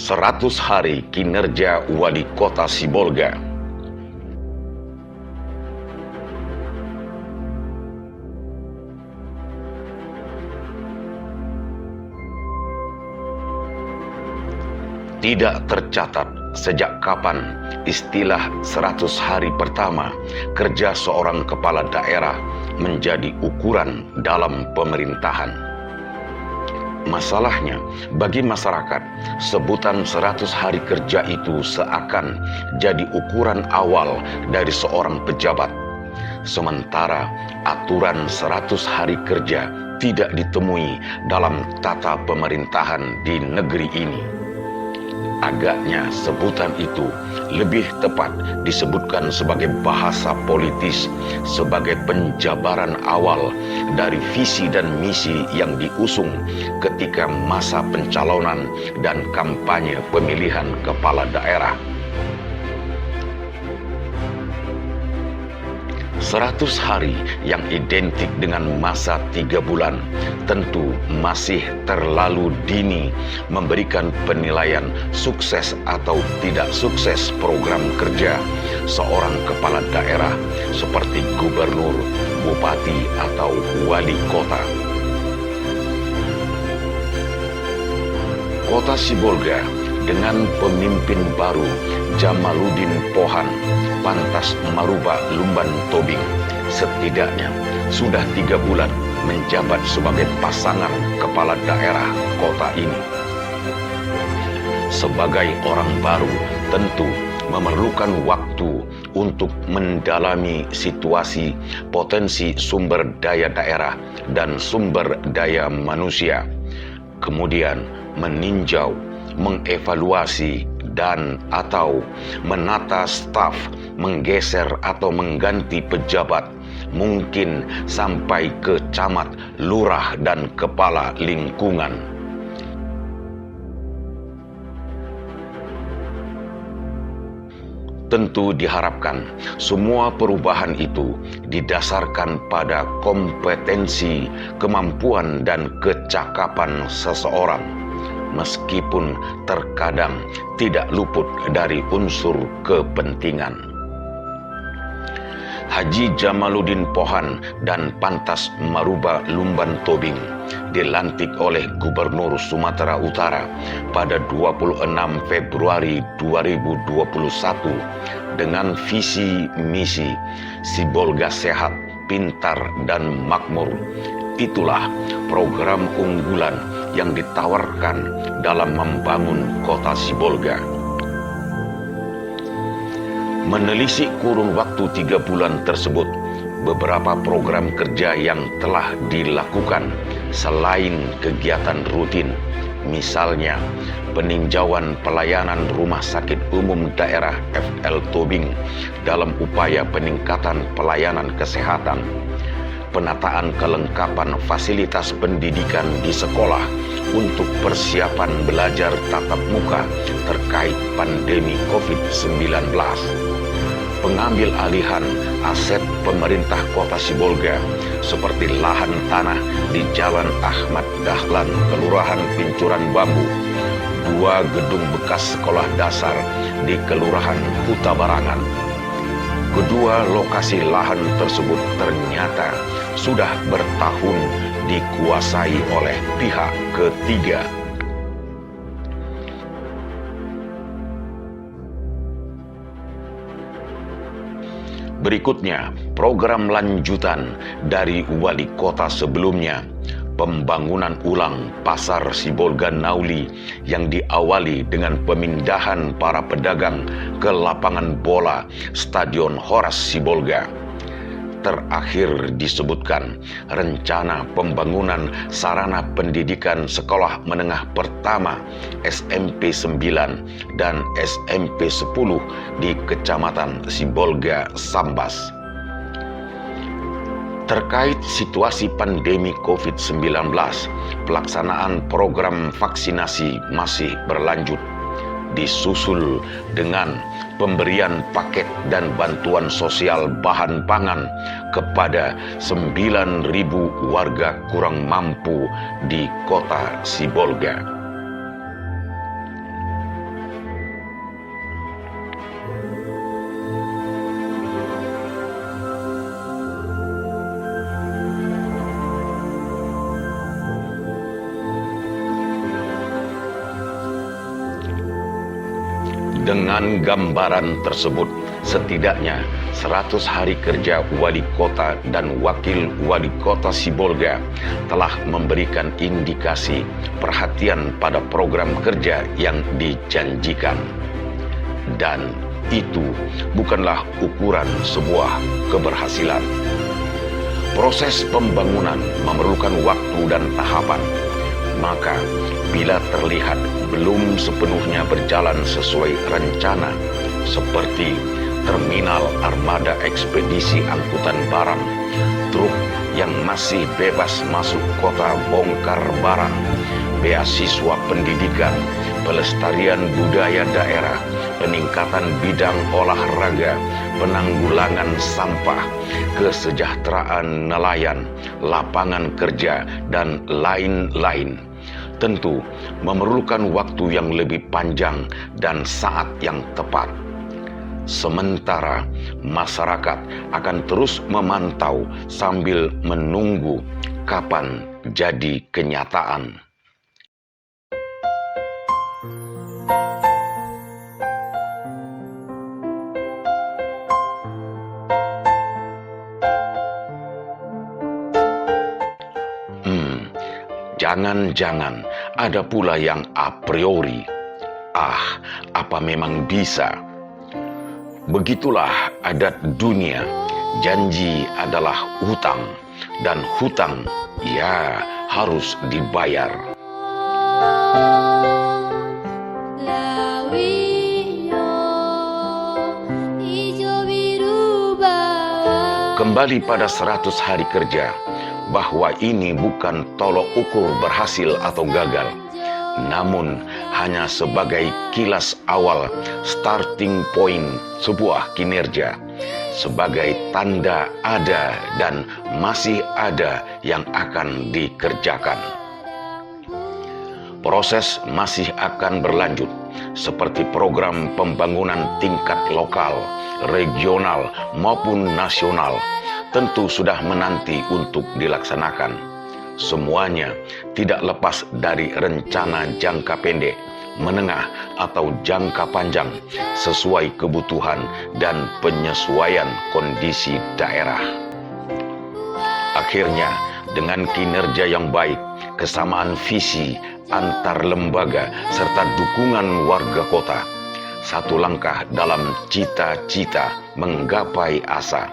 100 hari kinerja Wali Kota Sibolga. Tidak tercatat sejak kapan istilah 100 hari pertama kerja seorang kepala daerah menjadi ukuran dalam pemerintahan. Masalahnya, bagi masyarakat, sebutan 100 hari kerja itu seakan jadi ukuran awal dari seorang pejabat. Sementara aturan 100 hari kerja tidak ditemui dalam tata pemerintahan di negeri ini. Agaknya sebutan itu lebih tepat disebutkan sebagai bahasa politis, sebagai penjabaran awal dari visi dan misi yang diusung ketika masa pencalonan dan kampanye pemilihan kepala daerah. 100 hari yang identik dengan masa 3 bulan tentu masih terlalu dini memberikan penilaian sukses atau tidak sukses program kerja seorang kepala daerah seperti gubernur, bupati, atau wali kota. Kota Sibolga dengan pemimpin baru Jamaluddin Pohan pantas merubah Lumban Tobing. Setidaknya sudah 3 bulan menjabat sebagai pasangan kepala daerah kota ini. Sebagai orang baru tentu memerlukan waktu untuk mendalami situasi, potensi sumber daya daerah dan sumber daya manusia. Kemudian meninjau, mengevaluasi dan atau menata staf, menggeser atau mengganti pejabat, mungkin sampai ke camat, lurah, dan kepala lingkungan. Tentu diharapkan semua perubahan itu didasarkan pada kompetensi, kemampuan, dan kecakapan seseorang, meskipun terkadang tidak luput dari unsur kepentingan. Haji Jamaluddin Pohan dan pantas merubah Lumban Tobing dilantik oleh Gubernur Sumatera Utara pada 26 Februari 2021 dengan visi misi Sibolga Sehat, Pintar, dan Makmur. Itulah program unggulan yang ditawarkan dalam membangun kota Sibolga. Menelisik kurun waktu 3 bulan tersebut, beberapa program kerja yang telah dilakukan selain kegiatan rutin, misalnya peninjauan pelayanan Rumah Sakit Umum Daerah FL Tobing dalam upaya peningkatan pelayanan kesehatan, penataan kelengkapan fasilitas pendidikan di sekolah untuk persiapan belajar tatap muka terkait pandemi COVID-19, pengambil alihan aset pemerintah kota Sibolga seperti lahan tanah di Jalan Ahmad Dahlan, Kelurahan Pincuran Bambu, 2 gedung bekas sekolah dasar di Kelurahan Huta Barangan. Kedua lokasi lahan tersebut ternyata sudah bertahun dikuasai oleh pihak ketiga. Berikutnya, program lanjutan dari wali kota sebelumnya, pembangunan ulang Pasar Sibolga Nauli yang diawali dengan pemindahan para pedagang ke lapangan bola Stadion Horas Sibolga. Terakhir disebutkan rencana pembangunan sarana pendidikan sekolah menengah pertama SMP 9 dan SMP 10 di Kecamatan Sibolga Sambas. Terkait situasi pandemi COVID-19, pelaksanaan program vaksinasi masih berlanjut, disusul dengan pemberian paket dan bantuan sosial bahan pangan kepada 9.000 warga kurang mampu di kota Sibolga. Dengan gambaran tersebut, setidaknya 100 hari kerja wali kota dan wakil wali kota Sibolga telah memberikan indikasi perhatian pada program kerja yang dijanjikan. Dan itu bukanlah ukuran sebuah keberhasilan. Proses pembangunan memerlukan waktu dan tahapan. Maka, bila terlihat belum sepenuhnya berjalan sesuai rencana, seperti terminal armada ekspedisi angkutan barang, truk yang masih bebas masuk kota bongkar barang, beasiswa pendidikan, pelestarian budaya daerah, peningkatan bidang olahraga, penanggulangan sampah, kesejahteraan nelayan, lapangan kerja, dan lain-lain. Tentu memerlukan waktu yang lebih panjang dan saat yang tepat. Sementara masyarakat akan terus memantau sambil menunggu kapan jadi kenyataan. Jangan-jangan ada pula yang a priori. Apa memang bisa? Begitulah adat dunia. Janji adalah hutang, dan hutang ya harus dibayar. Kembali pada 100 hari kerja, bahwa ini bukan tolok ukur berhasil atau gagal, namun hanya sebagai kilas awal, starting point sebuah kinerja, sebagai tanda ada dan masih ada yang akan dikerjakan. Proses masih akan berlanjut, seperti program pembangunan tingkat lokal, regional, maupun nasional, tentu sudah menanti untuk dilaksanakan. Semuanya tidak lepas dari rencana jangka pendek, menengah, atau jangka panjang sesuai kebutuhan dan penyesuaian kondisi daerah. Akhirnya, dengan kinerja yang baik, kesamaan visi antar lembaga, serta dukungan warga kota, satu langkah dalam cita-cita menggapai asa,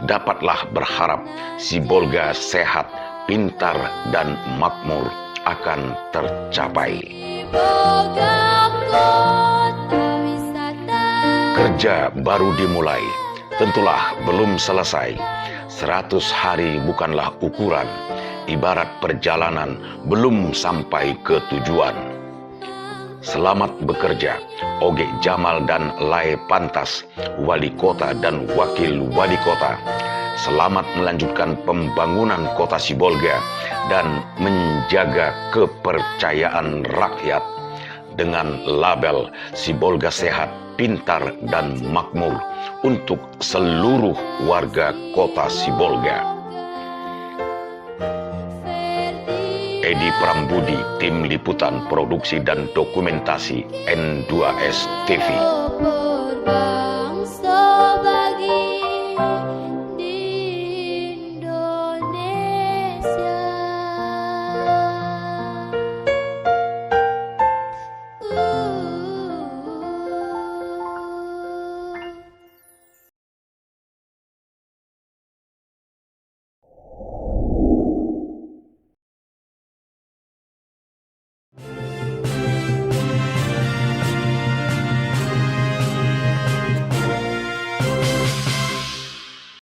dapatlah berharap Sibolga sehat, pintar, dan makmur akan tercapai. Kerja baru dimulai, tentulah belum selesai. 100 hari bukanlah ukuran, ibarat perjalanan belum sampai ke tujuan. Selamat bekerja, Oge Jamal dan Lae Pantas, wali kota dan wakil wali kota. Selamat melanjutkan pembangunan kota Sibolga dan menjaga kepercayaan rakyat dengan label Sibolga Sehat, Pintar, dan Makmur untuk seluruh warga kota Sibolga. Edi Prambudi, Tim Liputan Produksi dan Dokumentasi N2S TV.